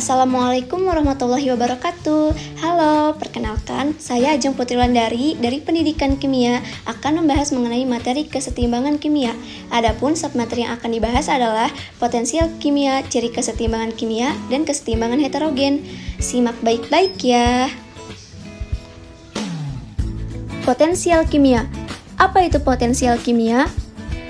Assalamualaikum warahmatullahi wabarakatuh. Halo, perkenalkan, saya Ajeng Putri Wulandari dari Pendidikan Kimia akan membahas mengenai materi kesetimbangan kimia. Adapun submateri yang akan dibahas adalah potensial kimia, ciri kesetimbangan kimia, dan kesetimbangan heterogen. Simak baik-baik ya. Potensial kimia. Apa itu potensial kimia?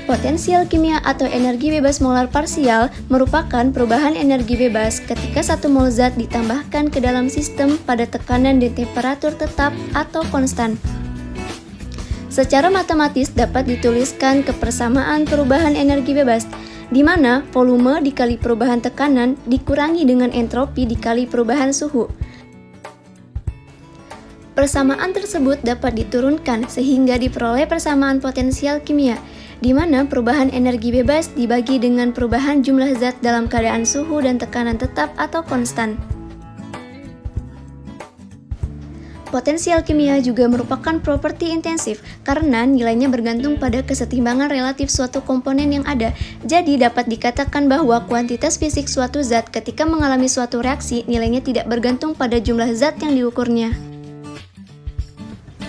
Potensial kimia atau energi bebas molar parsial merupakan perubahan energi bebas ketika satu mol zat ditambahkan ke dalam sistem pada tekanan dan temperatur tetap atau konstan. Secara matematis dapat dituliskan kepersamaan perubahan energi bebas, di mana volume dikali perubahan tekanan dikurangi dengan entropi dikali perubahan suhu. Persamaan tersebut dapat diturunkan sehingga diperoleh persamaan potensial kimia, di mana perubahan energi bebas dibagi dengan perubahan jumlah zat dalam keadaan suhu dan tekanan tetap atau konstan. Potensial kimia juga merupakan properti intensif karena nilainya bergantung pada kesetimbangan relatif suatu komponen yang ada. Jadi dapat dikatakan bahwa kuantitas fisik suatu zat ketika mengalami suatu reaksi nilainya tidak bergantung pada jumlah zat yang diukurnya.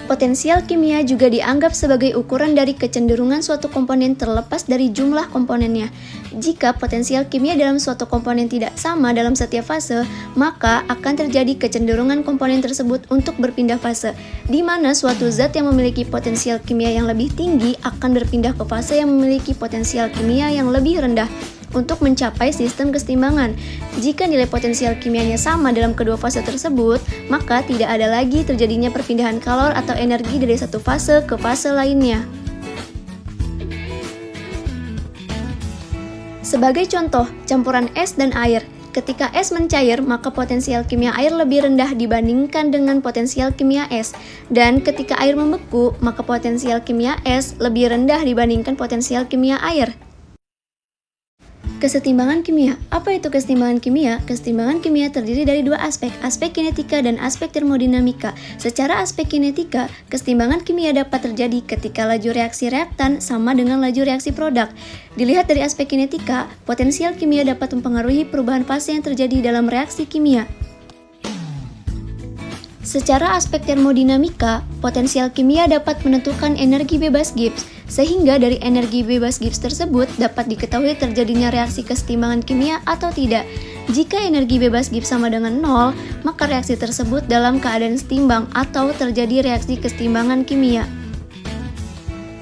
Potensial kimia juga dianggap sebagai ukuran dari kecenderungan suatu komponen terlepas dari jumlah komponennya. Jika potensial kimia dalam suatu komponen tidak sama dalam setiap fase, maka akan terjadi kecenderungan komponen tersebut untuk berpindah fase, di mana suatu zat yang memiliki potensial kimia yang lebih tinggi akan berpindah ke fase yang memiliki potensial kimia yang lebih rendah untuk mencapai sistem kesetimbangan. Jika nilai potensial kimianya sama dalam kedua fase tersebut, maka tidak ada lagi terjadinya perpindahan kalor atau energi dari satu fase ke fase lainnya. Sebagai contoh, campuran es dan air. Ketika es mencair, maka potensial kimia air lebih rendah dibandingkan dengan potensial kimia es. Dan ketika air membeku, maka potensial kimia es lebih rendah dibandingkan potensial kimia air. Kesetimbangan kimia. Apa itu kesetimbangan kimia? Kesetimbangan kimia terdiri dari dua aspek kinetika dan aspek termodinamika. Secara aspek kinetika, kesetimbangan kimia dapat terjadi ketika laju reaksi reaktan sama dengan laju reaksi produk. Dilihat dari aspek kinetika, potensial kimia dapat mempengaruhi perubahan fase yang terjadi dalam reaksi kimia. Secara aspek termodinamika, potensial kimia dapat menentukan energi bebas Gibbs, sehingga dari energi bebas Gibbs tersebut dapat diketahui terjadinya reaksi kesetimbangan kimia atau tidak. Jika energi bebas Gibbs sama dengan 0, maka reaksi tersebut dalam keadaan setimbang atau terjadi reaksi kesetimbangan kimia.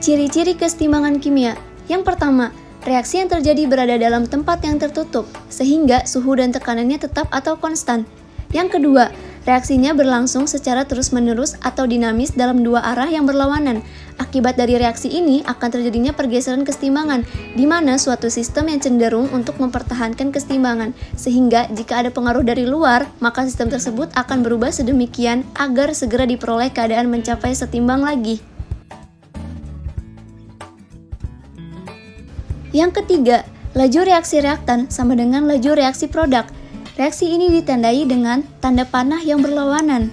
Ciri-ciri kesetimbangan kimia. Yang pertama, reaksi yang terjadi berada dalam tempat yang tertutup, sehingga suhu dan tekanannya tetap atau konstan. Yang kedua, reaksinya berlangsung secara terus-menerus atau dinamis dalam dua arah yang berlawanan. Akibat dari reaksi ini akan terjadinya pergeseran kesetimbangan, di mana suatu sistem yang cenderung untuk mempertahankan kesetimbangan, sehingga jika ada pengaruh dari luar, maka sistem tersebut akan berubah sedemikian agar segera diperoleh keadaan mencapai setimbang lagi. Yang ketiga, laju reaksi reaktan sama dengan laju reaksi produk. Reaksi ini ditandai dengan tanda panah yang berlawanan.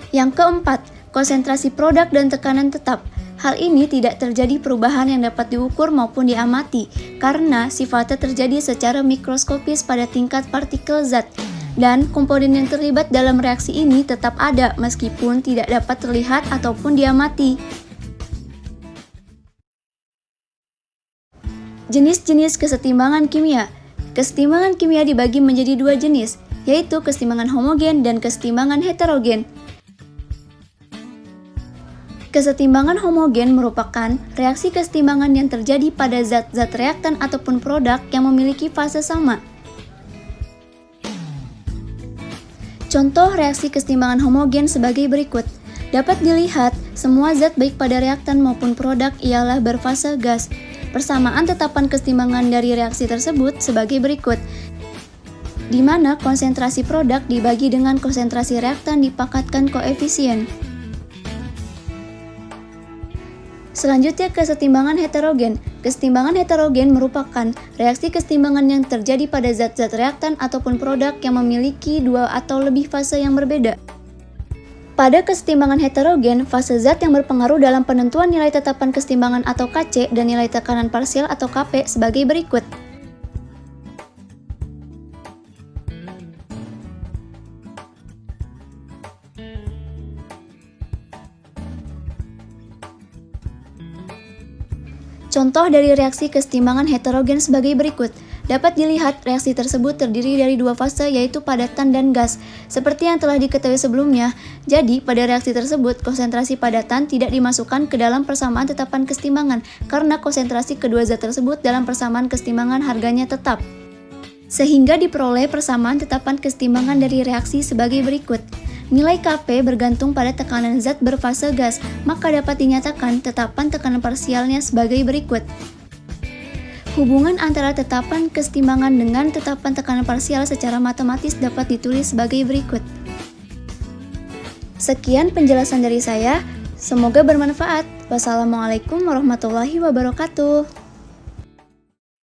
Yang keempat, konsentrasi produk dan tekanan tetap. Hal ini tidak terjadi perubahan yang dapat diukur maupun diamati, karena sifatnya terjadi secara mikroskopis pada tingkat partikel zat. Dan komponen yang terlibat dalam reaksi ini tetap ada meskipun tidak dapat terlihat ataupun diamati. Jenis-jenis kesetimbangan kimia. Kesetimbangan kimia dibagi menjadi dua jenis, yaitu kesetimbangan homogen dan kesetimbangan heterogen. Kesetimbangan homogen merupakan reaksi kesetimbangan yang terjadi pada zat-zat reaktan ataupun produk yang memiliki fase sama. Contoh reaksi kesetimbangan homogen sebagai berikut. Dapat dilihat, semua zat baik pada reaktan maupun produk ialah berfase gas. Persamaan tetapan kesetimbangan dari reaksi tersebut sebagai berikut, di mana konsentrasi produk dibagi dengan konsentrasi reaktan dipangkatkan koefisien. Selanjutnya kesetimbangan heterogen. Kesetimbangan heterogen merupakan reaksi kesetimbangan yang terjadi pada zat-zat reaktan ataupun produk yang memiliki dua atau lebih fase yang berbeda. Pada kesetimbangan heterogen, fase zat yang berpengaruh dalam penentuan nilai tetapan kesetimbangan atau Kc dan nilai tekanan parsial atau Kp sebagai berikut. Contoh dari reaksi kesetimbangan heterogen sebagai berikut. Dapat dilihat reaksi tersebut terdiri dari dua fase yaitu padatan dan gas. Seperti yang telah diketahui sebelumnya, jadi pada reaksi tersebut konsentrasi padatan tidak dimasukkan ke dalam persamaan tetapan kesetimbangan karena konsentrasi kedua zat tersebut dalam persamaan kesetimbangan harganya tetap. Sehingga diperoleh persamaan tetapan kesetimbangan dari reaksi sebagai berikut. Nilai Kp bergantung pada tekanan zat berfase gas, maka dapat dinyatakan tetapan tekanan parsialnya sebagai berikut. Hubungan antara tetapan kesetimbangan dengan tetapan tekanan parsial secara matematis dapat ditulis sebagai berikut. Sekian penjelasan dari saya, semoga bermanfaat. Wassalamualaikum warahmatullahi wabarakatuh.